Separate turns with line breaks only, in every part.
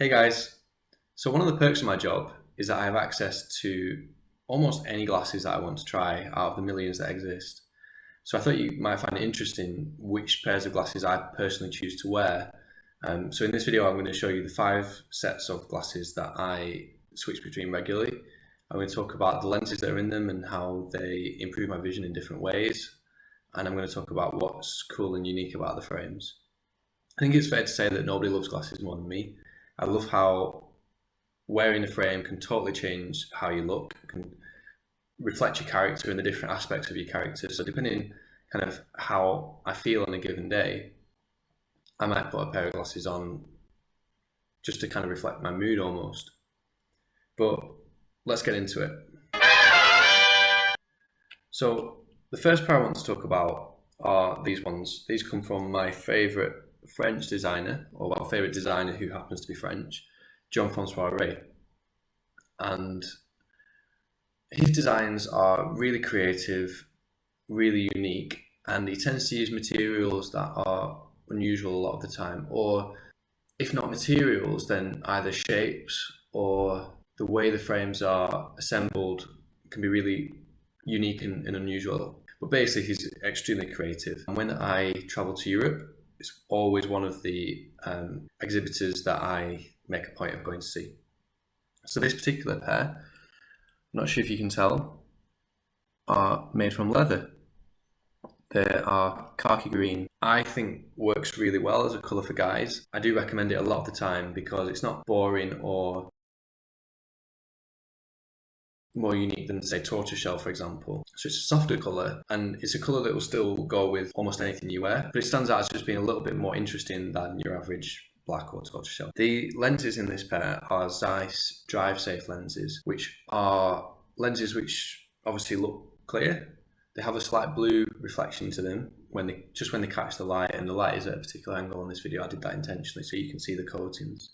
Hey guys, so one of the perks of my job is that I have access to almost any glasses that I want to try out of the millions that exist. So I thought you might find it interesting which pairs of glasses I personally choose to wear. So in this video, I'm going to show you the 5 sets of glasses that I switch between regularly. I'm going to talk about the lenses that are in them and how they improve my vision in different ways. And I'm going to talk about what's cool and unique about the frames. I think it's fair to say that nobody loves glasses more than me. I love how wearing a frame can totally change how you look, can reflect your character and the different aspects of your character. So depending kind of how I feel on a given day, I might put a pair of glasses on just to kind of reflect my mood almost. But let's get into it. So the first pair I want to talk about are these ones. These come from my favourite French designer, or well, favourite designer who happens to be French, Francois Dre. And his designs are really creative, really unique, and he tends to use materials that are unusual a lot of the time, or if not materials, then either shapes or the way the frames are assembled can be really unique and unusual. But basically, he's extremely creative. And when I travel to Europe, it's always one of the exhibitors that I make a point of going to see. So this particular pair, I'm not sure if you can tell, are made from leather. They are khaki green. I think works really well as a colour for guys. I do recommend it a lot of the time because it's not boring or more unique than, say, tortoiseshell, for example. So it's a softer colour, and it's a colour that will still go with almost anything you wear, but it stands out as just being a little bit more interesting than your average black or tortoiseshell. The lenses in this pair are Zeiss drive safe lenses, which are lenses which obviously look clear. They have a slight blue reflection to them when they catch the light, and the light is at a particular angle on this video. I did that intentionally so you can see the coatings.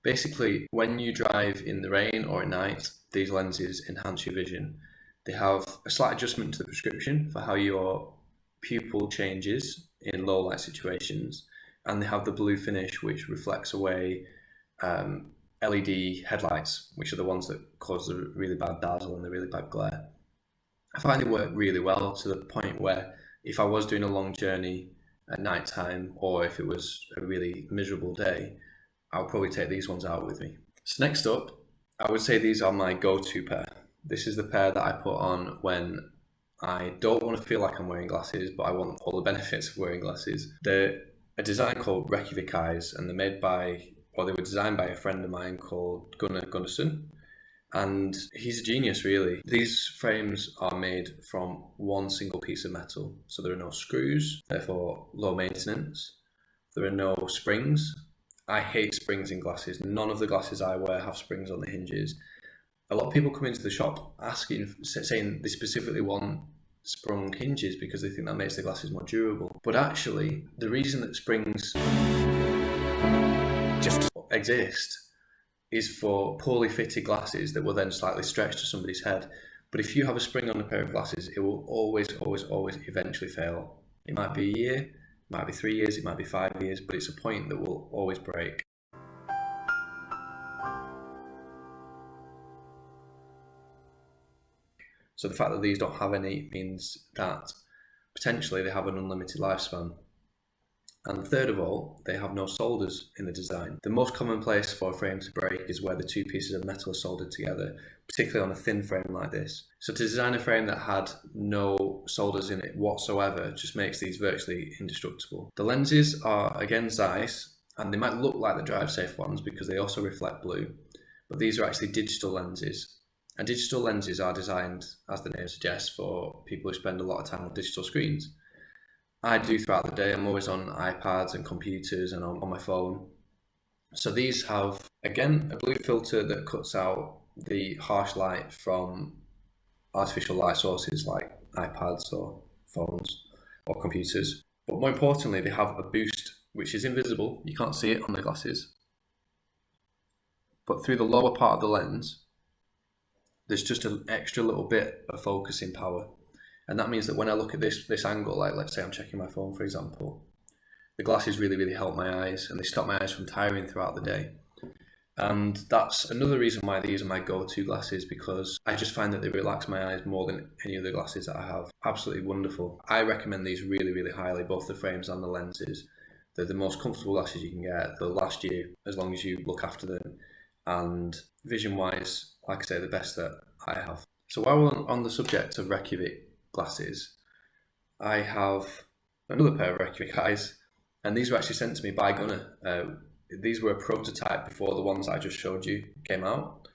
Basically, when you drive in the rain or at night, these lenses enhance your vision. They have a slight adjustment to the prescription for how your pupil changes in low light situations, and they have the blue finish which reflects away LED headlights, which are the ones that cause the really bad dazzle and the really bad glare. I find they work really well to the point where if I was doing a long journey at night time, or if it was a really miserable day, I'll probably take these ones out with me. So next up, I would say these are my go-to pair. This is the pair that I put on when I don't want to feel like I'm wearing glasses, but I want all the benefits of wearing glasses. They're a design called Rectory Eyes, and they were designed by a friend of mine called Collison, and he's a genius really. These frames are made from one single piece of metal, so there are no screws, therefore low maintenance. There are no springs. I hate springs in glasses. None of the glasses I wear have springs on the hinges. A lot of people come into the shop saying they specifically want sprung hinges because they think that makes the glasses more durable. But actually, the reason that springs just exist is for poorly fitted glasses that will then slightly stretch to somebody's head. But if you have a spring on a pair of glasses, it will always eventually fail. It might be a year, it might be 3 years, it might be 5 years, but it's a point that will always break. So the fact that these don't have any means that potentially they have an unlimited lifespan. And third of all, they have no solders in the design. The most common place for a frame to break is where the two pieces of metal are soldered together, particularly on a thin frame like this. So to design a frame that had no solders in it whatsoever just makes these virtually indestructible. The lenses are again Zeiss, and they might look like the drive safe ones because they also reflect blue, but these are actually digital lenses. And digital lenses are designed, as the name suggests, for people who spend a lot of time on digital screens. I do throughout the day. I'm always on iPads and computers and on my phone. So these have, again, a blue filter that cuts out the harsh light from artificial light sources like iPads or phones or computers. But more importantly, they have a boost which is invisible. You can't see it on the glasses. But through the lower part of the lens, there's just an extra little bit of focusing power. And that means that when I look at this angle, like let's say I'm checking my phone, for example, the glasses really help my eyes, and they stop my eyes from tiring throughout the day. And that's another reason why these are my go-to glasses, because I just find that they relax my eyes more than any other glasses that I have. Absolutely wonderful. I recommend these really, really highly, both the frames and the lenses. They're the most comfortable glasses you can get. They'll last you as long as you look after them. And vision-wise, like I say, the best that I have. So while we're on the subject of Reykjavik glasses, I have another pair of Rectory Eyes, and these were actually sent to me by Gunnar. These were a prototype before the ones I just showed you came out.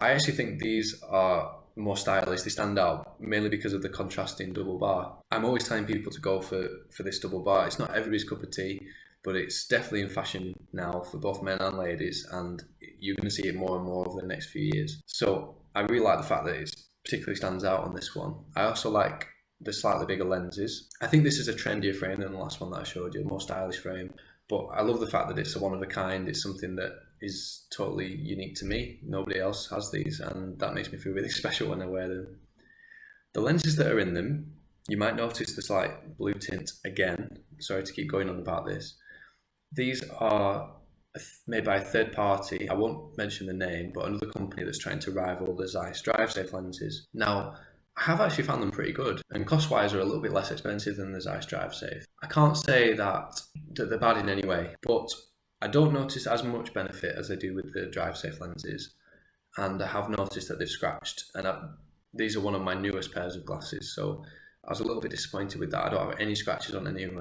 I actually think these are more stylish. They stand out mainly because of the contrasting double bar. I'm always telling people to go for this double bar. It's not everybody's cup of tea, but it's definitely in fashion now for both men and ladies, and you're going to see it more and more over the next few years. So I really like the fact that it particularly stands out on this one. I also like the slightly bigger lenses. I think this is a trendier frame than the last one that I showed you, a more stylish frame. But I love the fact that it's a one of a kind. It's something that is totally unique to me. Nobody else has these, and that makes me feel really special when I wear them. The lenses that are in them, you might notice the slight blue tint again. Sorry to keep going on about this. These are made by a third party. I won't mention the name, but another company that's trying to rival the Zeiss Drive-Safe lenses. Now, I have actually found them pretty good, and cost-wise are a little bit less expensive than the Zeiss Drive-Safe. I can't say that they're bad in any way, but I don't notice as much benefit as I do with the Drive-Safe lenses, and I have noticed that they've scratched, and these are one of my newest pairs of glasses, so I was a little bit disappointed with that. I don't have any scratches on any of them.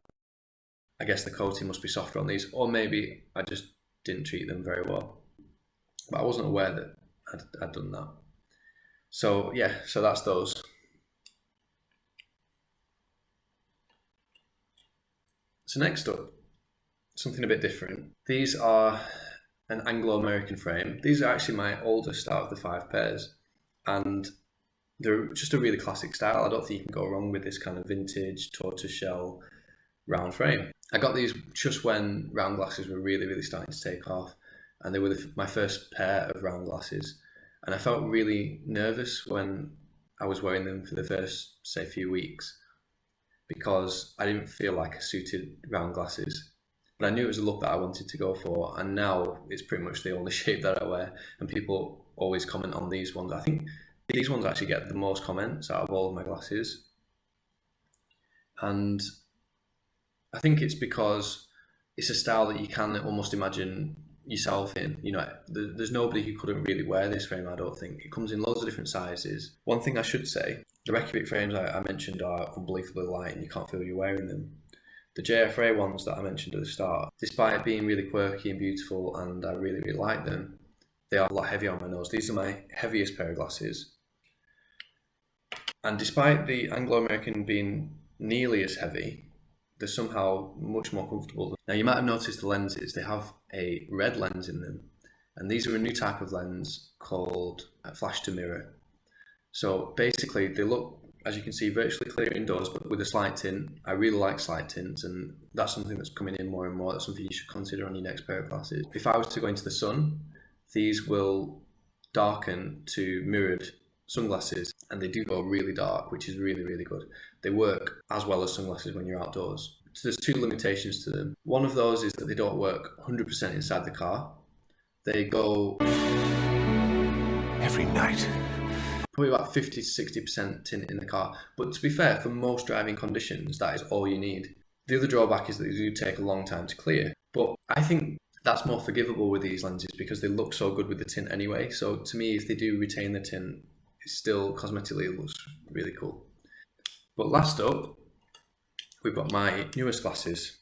I guess the coating must be softer on these, or maybe I just didn't treat them very well, but I wasn't aware that I'd done that. So yeah, so that's those. So next up, something a bit different. These are an Anglo American frame. These are actually my oldest out of the 5 pairs, and they're just a really classic style. I don't think you can go wrong with this kind of vintage tortoiseshell round frame. I got these just when round glasses were really, really starting to take off, and they were my first pair of round glasses. And I felt really nervous when I was wearing them for the first, say, few weeks, because I didn't feel like I suited round glasses. But I knew it was a look that I wanted to go for, and now it's pretty much the only shape that I wear, and people always comment on these ones. I think these ones actually get the most comments out of all of my glasses. And I think it's because it's a style that you can almost imagine yourself in. You know, there's nobody who couldn't really wear this frame, I don't think. It comes in loads of different sizes. One thing I should say, the Reykjavik frames I mentioned are unbelievably light and you can't feel you're wearing them. The JFRA ones that I mentioned at the start, despite being really quirky and beautiful and I really, really like them, they are a lot heavier on my nose. These are my heaviest pair of glasses. And despite the Anglo American being nearly as heavy, they're somehow much more comfortable. Now you might have noticed the lenses, they have a red lens in them, and these are a new type of lens called flash to mirror. So basically they look, as you can see, virtually clear indoors, but with a slight tint. I really like slight tints, and that's something that's coming in more and more. That's something you should consider on your next pair of glasses. If I was to go into the sun, these will darken to mirrored sunglasses, and they do go really dark, which is really, really good. They work as well as sunglasses when you're outdoors. So there's 2 limitations to them. One of those is that they don't work 100% inside the car. They go
every night.
Probably about 50 to 60% tint in the car. But to be fair, for most driving conditions, that is all you need. The other drawback is that they do take a long time to clear. But I think that's more forgivable with these lenses because they look so good with the tint anyway. So to me, if they do retain the tint, still cosmetically it looks really cool. But last up, we've got my newest glasses,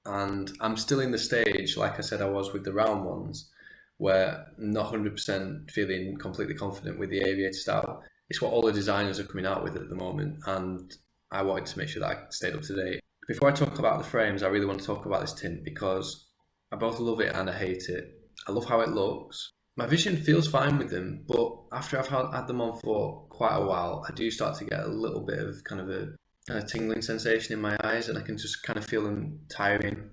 and I'm still in the stage, like I said I was with the round ones, where I'm not 100% feeling completely confident with the aviator style. It's what all the designers are coming out with at the moment, and I wanted to make sure that I stayed up to date. Before I talk about the frames, I really want to talk about this tint because I both love it and I hate it. I love how it looks. My vision feels fine with them, but after I've had them on for quite a while, I do start to get a little bit of kind of a tingling sensation in my eyes, and I can just kind of feel them tiring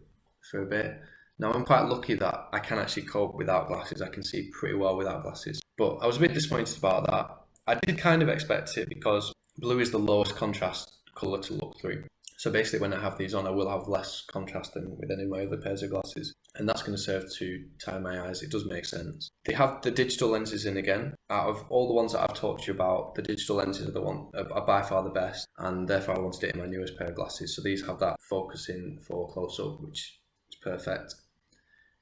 for a bit. Now I'm quite lucky that I can actually cope without glasses. I can see pretty well without glasses, but I was a bit disappointed about that. I did kind of expect it because blue is the lowest contrast colour to look through. So basically when I have these on, I will have less contrast than with any of my other pairs of glasses. And that's going to serve to tire my eyes. It does make sense. They have the digital lenses in again. Out of all the ones that I've talked to you about, the digital lenses are by far the best. And therefore I wanted it in my newest pair of glasses. So these have that focusing for close-up, which is perfect.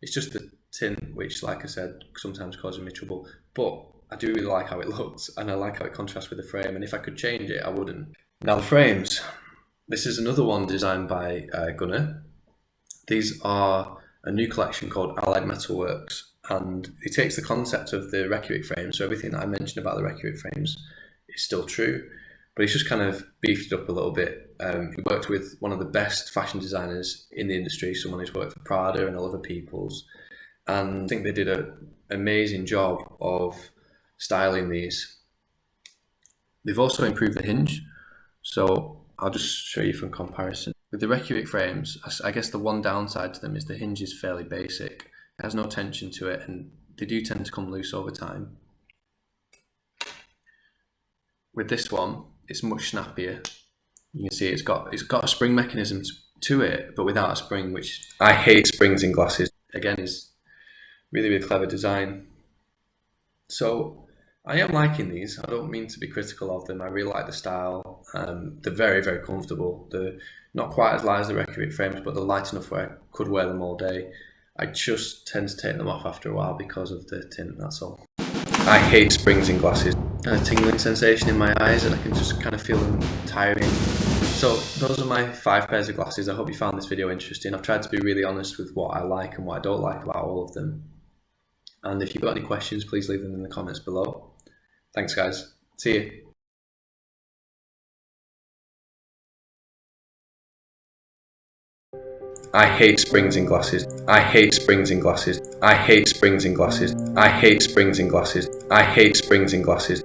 It's just the tint, which, like I said, sometimes causes me trouble. But I do really like how it looks, and I like how it contrasts with the frame. And if I could change it, I wouldn't. Now the frames. This is another one designed by Gunnar. These are a new collection called Allied Metalworks, and it takes the concept of the Rectory frame, so everything that I mentioned about the Rectory frames is still true, but it's just kind of beefed it up a little bit. He worked with one of the best fashion designers in the industry, someone who's worked for Prada and other people's, and I think they did an amazing job of styling these. They've also improved the hinge, so I'll just show you from comparison. With the Rectory frames, I guess the one downside to them is the hinge is fairly basic. It has no tension to it, and they do tend to come loose over time. With this one, it's much snappier. You can see it's got a spring mechanism to it, but without a spring, which I hate springs in glasses. Again, is really, really clever design. So I am liking these. I don't mean to be critical of them. I really like the style. They're very, very comfortable. They're not quite as light as the Rectory frames, but they're light enough where I could wear them all day. I just tend to take them off after a while because of the tint, that's all. I hate springs in glasses. A tingling sensation in my eyes, and I can just kind of feel them tiring. So those are my 5 pairs of glasses. I hope you found this video interesting. I've tried to be really honest with what I like and what I don't like about all of them. And if you've got any questions, please leave them in the comments below. Thanks, guys. See you. I hate springs in glasses. I hate springs in glasses. I hate springs in glasses. I hate springs in glasses. I hate springs in glasses.